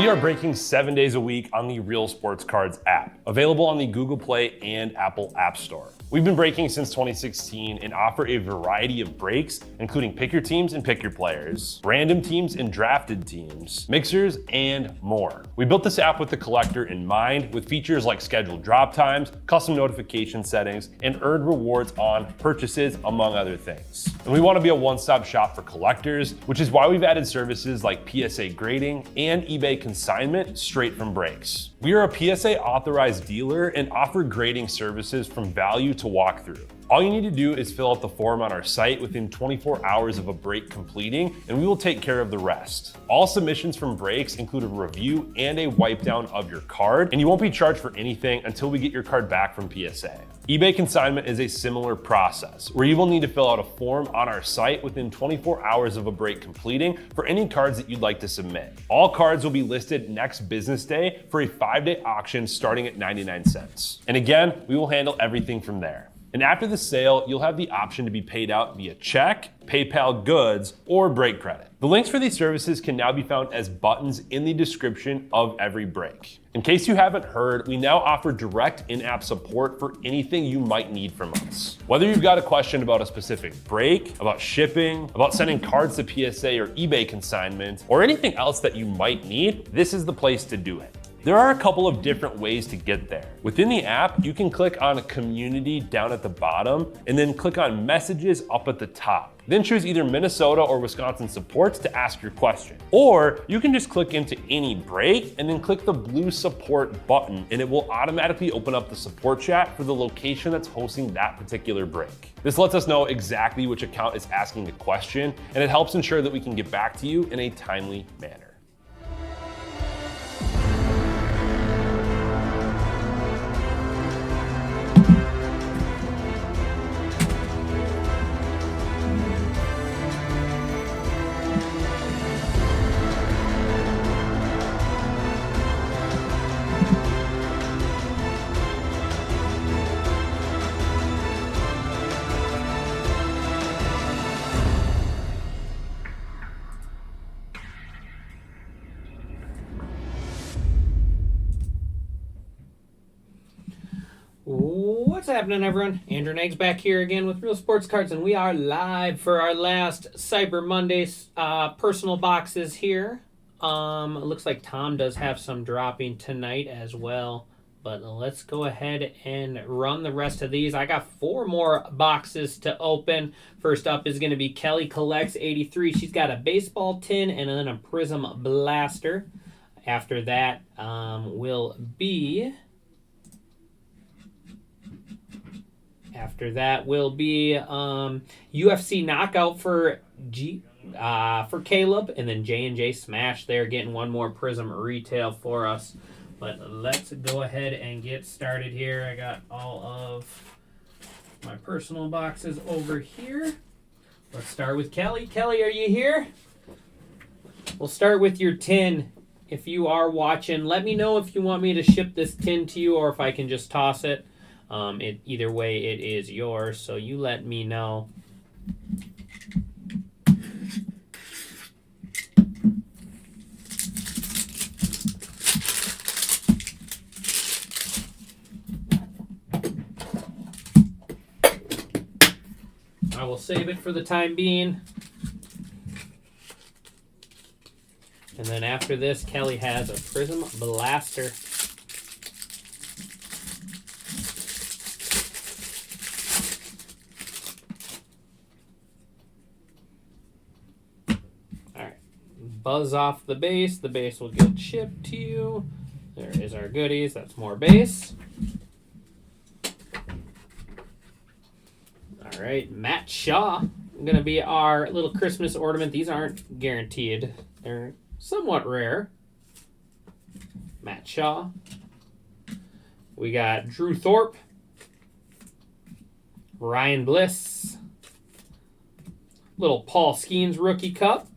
We are breaking 7 days a week on the Real Sports Cards app, available on the Google Play and Apple App Store. We've been breaking since 2016 and offer a variety of breaks, including pick your teams and pick your players, random teams and drafted teams, mixers, and more. We built this app with the collector in mind, with features like scheduled drop times, custom notification settings, and earned rewards on purchases, among other things. And we want to be a one-stop shop for collectors, which is why we've added services like PSA grading and eBay consignment straight from breaks. We are a PSA authorized dealer and offer grading services from value to walkthrough. All you need to do is fill out the form on our site within 24 hours of a break completing, and we will take care of the rest. All submissions from breaks include a review and a wipe down of your card, and you won't be charged for anything until we get your card back from PSA. eBay consignment is a similar process, where you will need to fill out a form on our site within 24 hours of a break completing for any cards that you'd like to submit. All cards will be listed next business day for a 5-day auction starting at 99 cents. And again, we will handle everything from there. And after the sale, you'll have the option to be paid out via check, PayPal goods, or break credit. The links for these services can now be found as buttons in the description of every break. In case you haven't heard, we now offer direct in-app support for anything you might need from us. Whether you've got a question about a specific break, about shipping, about sending cards to PSA or eBay consignment, or anything else that you might need, this is the place to do it. There are a couple of different ways to get there. Within the app, you can click on Community down at the bottom and then click on Messages up at the top. Then choose either Minnesota or Wisconsin supports to ask your question. Or you can just click into any break and then click the blue support button, and it will automatically open up the support chat for the location that's hosting that particular break. This lets us know exactly which account is asking the question, and it helps ensure that we can get back to you in a timely manner. What's happening, everyone? Andrew Nags back here again with Real Sports Cards, and we are live for our last Cyber Mondays personal boxes here. It looks like Tom does have some dropping tonight as well, but let's go ahead and run the rest of these. I got 4 more boxes to open. First up is going to be Kelly Collects 83. She's got a baseball tin and then a Prism Blaster. After that will be UFC Knockout for Caleb, and then J&J Smash there, getting one more Prism retail for us. But let's go ahead and get started here. I got all of my personal boxes over here. Let's start with Kelly. Kelly, are you here? We'll start with your tin. If you are watching, let me know if you want me to ship this tin to you or if I can just toss it. Either way, it is yours, so you let me know. I will save it for the time being. And then after this, Kelly has a Prism Blaster. Buzz off the base will get shipped to you. There is our goodies. That's more base. All right, Matt Shaw. Going to be our little Christmas ornament. These aren't guaranteed. They're somewhat rare. Matt Shaw. We got Drew Thorpe. Ryan Bliss. Little Paul Skeens rookie cup.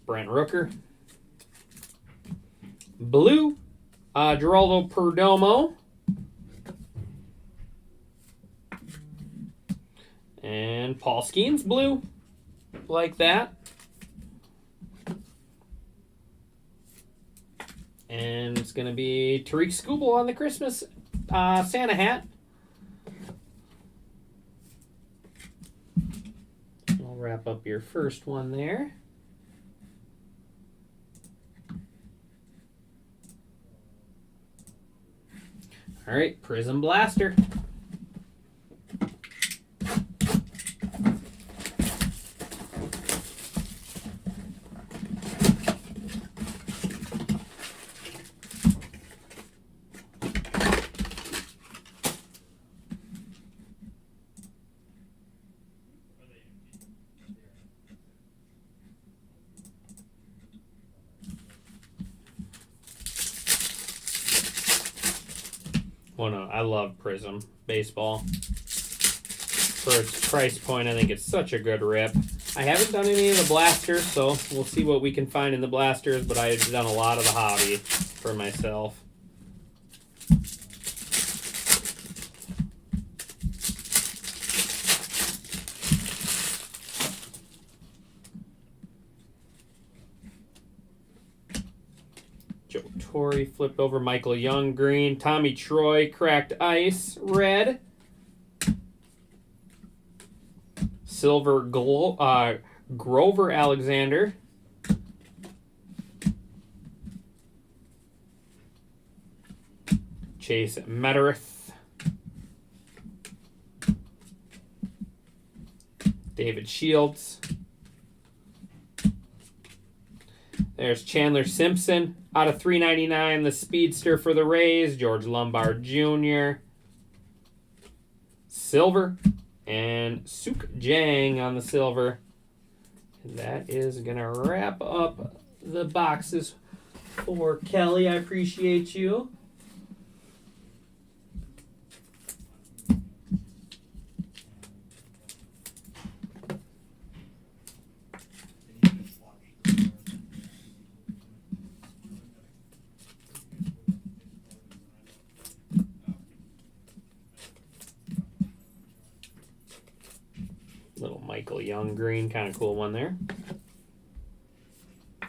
Brent Rooker. Blue, Geraldo Perdomo. And Paul Skeens blue, like that. And it's going to be Tariq Skubal on the Christmas Santa hat. I'll wrap up your first one there. All right, Prism Blaster. Well, no, I love Prism baseball. For its price point, I think it's such a good rip. I haven't done any of the blasters, so we'll see what we can find in the blasters, but I've done a lot of the hobby for myself. Joe Torre flipped over, Michael Young green, Tommy Troy cracked ice red, silver Grover Alexander, Chase Meredith, David Shields. There's Chandler Simpson out of 399, the speedster for the Rays, George Lombard Jr. Silver, and Suk Jang on the silver. And that is going to wrap up the boxes for Kelly. I appreciate you. Little Michael Young green, kind of cool one there. All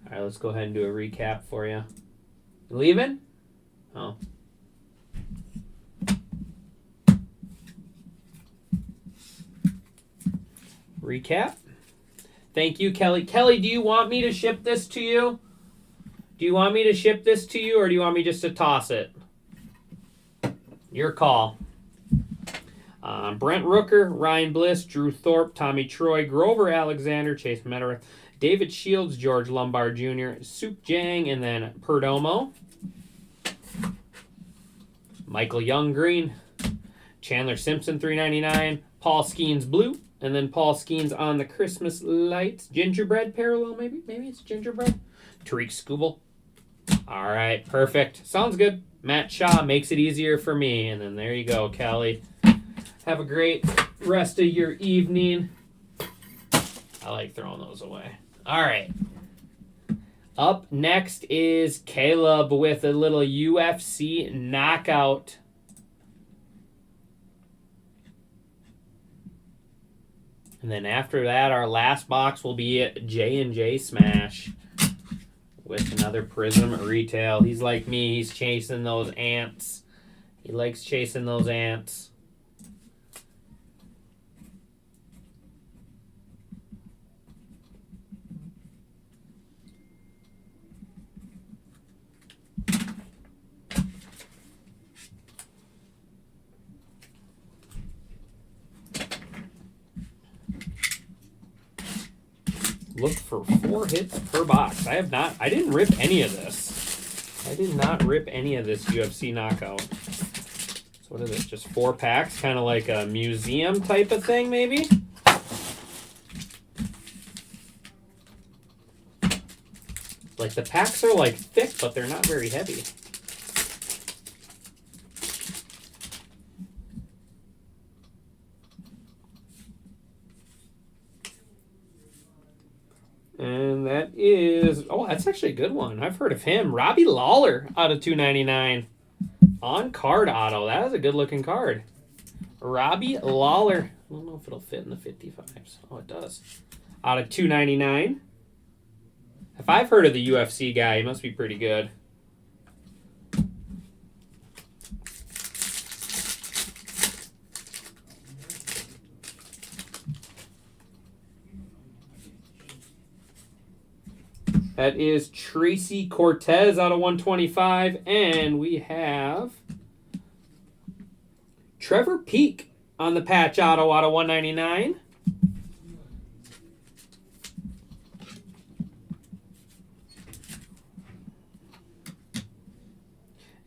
right, let's go ahead and do a recap for you. You leaving? Oh. Recap. Thank you, Kelly. Kelly, do you want me to ship this to you? Do you want me to ship this to you, or do you want me just to toss it? Your call. Brent Rooker, Ryan Bliss, Drew Thorpe, Tommy Troy, Grover Alexander, Chase Meredith, David Shields, George Lombard Jr., Suk Jang, and then Perdomo. Michael Young green, Chandler Simpson 399, Paul Skeens blue, and then Paul Skeens on the Christmas lights. Gingerbread parallel, maybe it's gingerbread. Tariq Skubal. All right, perfect. Sounds good. Matt Shaw makes it easier for me. And then there you go, Kelly. Have a great rest of your evening. I like throwing those away. All right. Up next is Caleb with a little UFC knockout. And then after that, our last box will be J&J Smash with another Prism retail. He's like me. He's chasing those ants. He likes chasing those ants. Look for 4 hits per box. I didn't rip any of this. I did not rip any of this UFC knockout. So what is it? Just 4 packs? Kind of like a museum type of thing, maybe? Like the packs are like thick, but they're not very heavy. And that is, oh, that's actually a good one. I've heard of him. Robbie Lawler out of 299. On card auto. That is a good looking card. Robbie Lawler. I don't know if it'll fit in the 55s. Oh, it does. Out of 299. If I've heard of the UFC guy, he must be pretty good. That is Tracy Cortez out of 125. And we have Trevor Peak on the patch auto out of 199.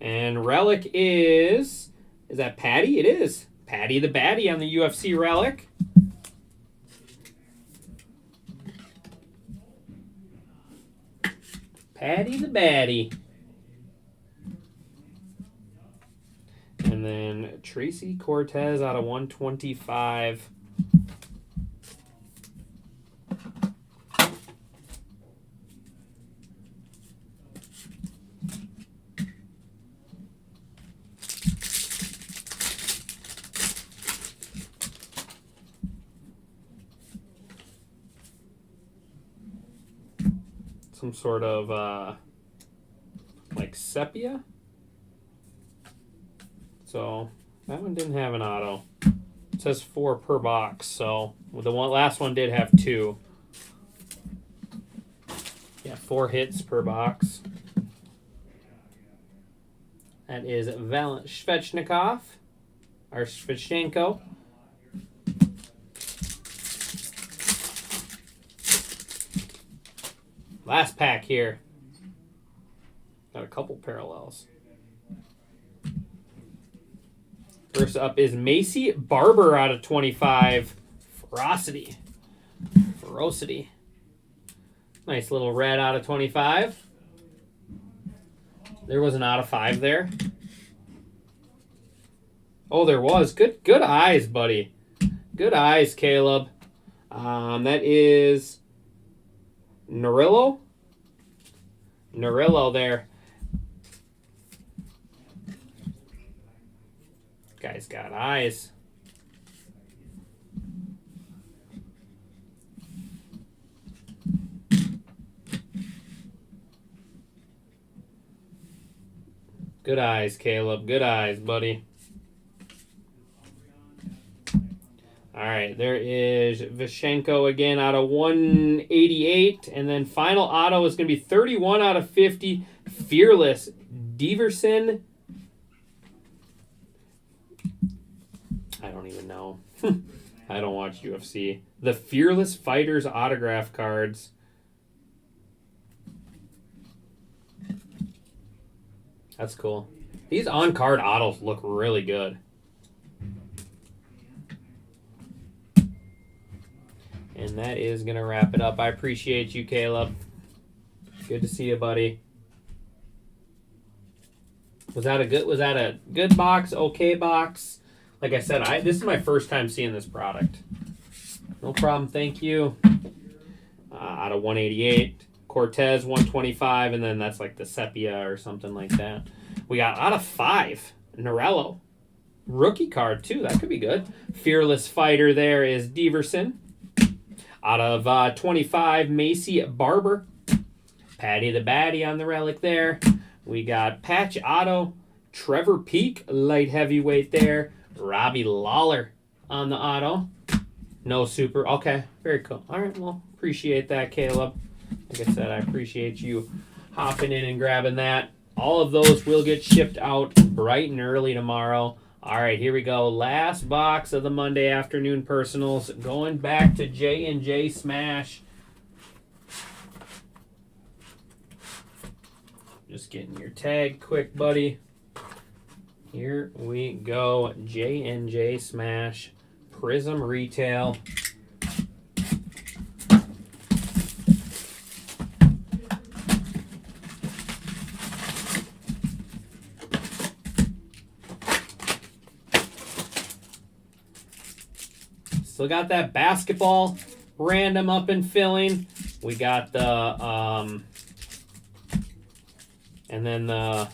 And relic is that Patty? It is. Patty the Batty on the UFC relic. Patty the Batty. And then Tracy Cortez out of 125. Some sort of like sepia. So that one didn't have an auto. It says 4 per box, so the last one did have 2. Yeah, 4 hits per box. That is Valant Svechnikov, or Svechenko. Last pack here. Got a couple parallels. First up is Macy Barber out of 25. Ferocity. Nice little red out of 25. There was an out of 5 there. Oh, there was. Good eyes, buddy. Good eyes, Caleb. That is Nurillo there. Guy's got eyes. Good eyes, Caleb. Good eyes, buddy. All right, there is Vishenko again out of 188. And then final auto is going to be 31 out of 50. Fearless Diverson. I don't even know. I don't watch UFC. The Fearless Fighters autograph cards. That's cool. These on-card autos look really good. And that is going to wrap it up. I appreciate you, Caleb. Good to see you, buddy. Was that a good box? Okay box? Like I said, this is my first time seeing this product. No problem, thank you. Out of 188. Cortez 125, and then that's like the sepia or something like that. We got out of 5. Norello. Rookie card, too. That could be good. Fearless Fighter there is Diverson. Out of 25, Macy Barber. Patty the Batty on the relic there. We got patch auto. Trevor Peak, light heavyweight there. Robbie Lawler on the auto. No super. Okay, very cool. All right, well, appreciate that, Caleb. Like I said, I appreciate you hopping in and grabbing that. All of those will get shipped out bright and early tomorrow. All right, here we go. Last box of the Monday afternoon personals. Going back to J&J Smash. Just getting your tag quick, buddy. Here we go. J&J Smash. Prism Retail. Still got that basketball random up and filling. We got the and then the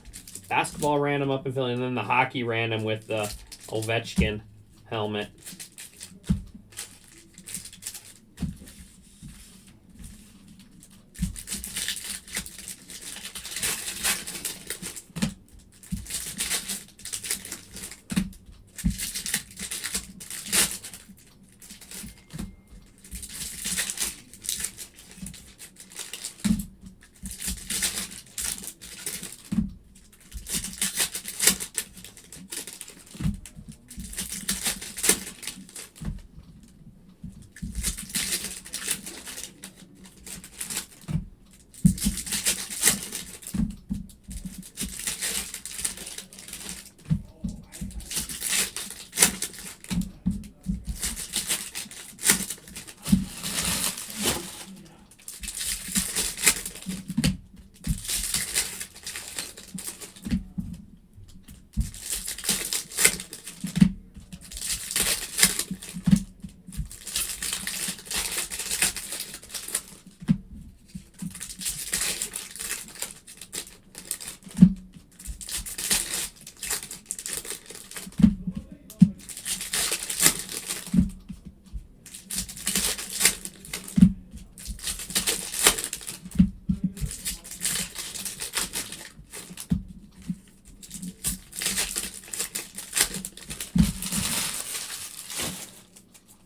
basketball random up and filling, and then the hockey random with the Ovechkin helmet.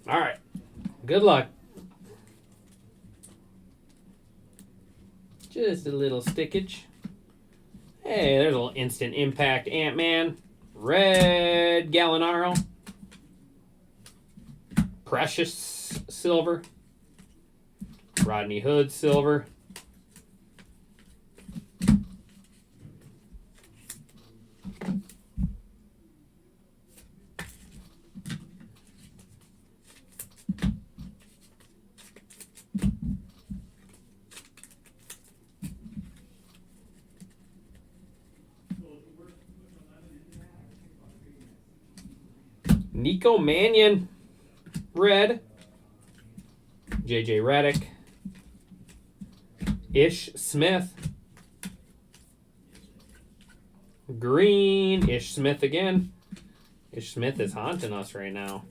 All right. Good luck. Just a little stickage. Hey, there's a little instant impact Ant-Man. Red Gallinaro. Precious silver. Rodney Hood silver. Nico Mannion, red. JJ Redick. Ish Smith. Green. Ish Smith again. Ish Smith is haunting us right now.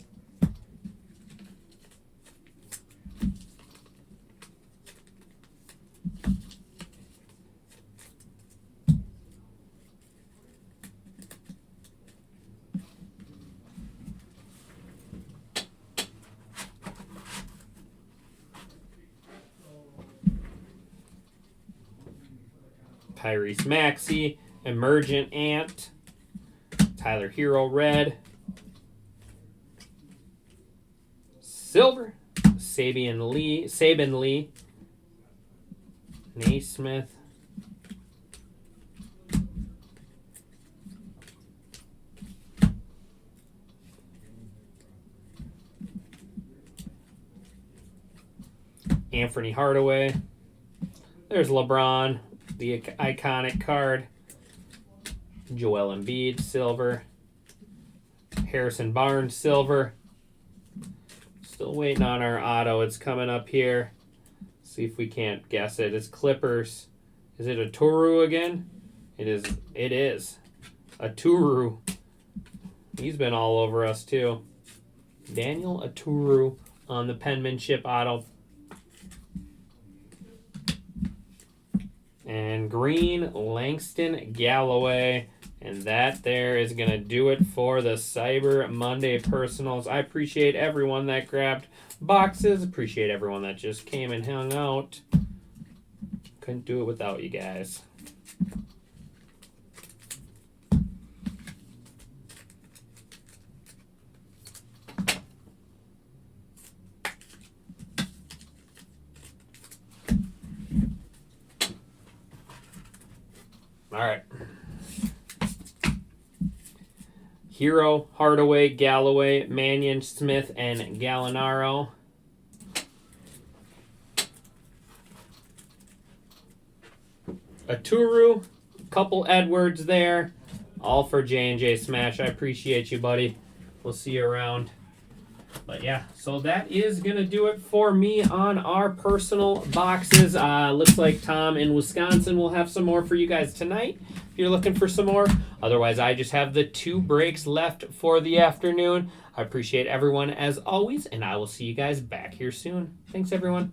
Tyrese Maxey, Emergent Ant, Tyler Hero red, silver, Saban Lee, Naismith, Anthony Hardaway. There's LeBron. The iconic card. Joel Embiid, silver. Harrison Barnes, silver. Still waiting on our auto. It's coming up here. See if we can't guess it. It's Clippers. Is it a Turu again? It is. It is. A Turu. He's been all over us too. Daniel Aturu on the penmanship auto. And green, Langston Galloway. And that there is going to do it for the Cyber Monday personals. I appreciate everyone that grabbed boxes. Appreciate everyone that just came and hung out. Couldn't do it without you guys. All right. Hero, Hardaway, Galloway, Mannion, Smith, and Gallinaro. Aturu, couple Edwards there. All for J&J Smash. I appreciate you, buddy. We'll see you around. But yeah, so that is going to do it for me on our personal boxes. Looks like Tom in Wisconsin will have some more for you guys tonight if you're looking for some more. Otherwise, I just have the 2 breaks left for the afternoon. I appreciate everyone as always, and I will see you guys back here soon. Thanks, everyone.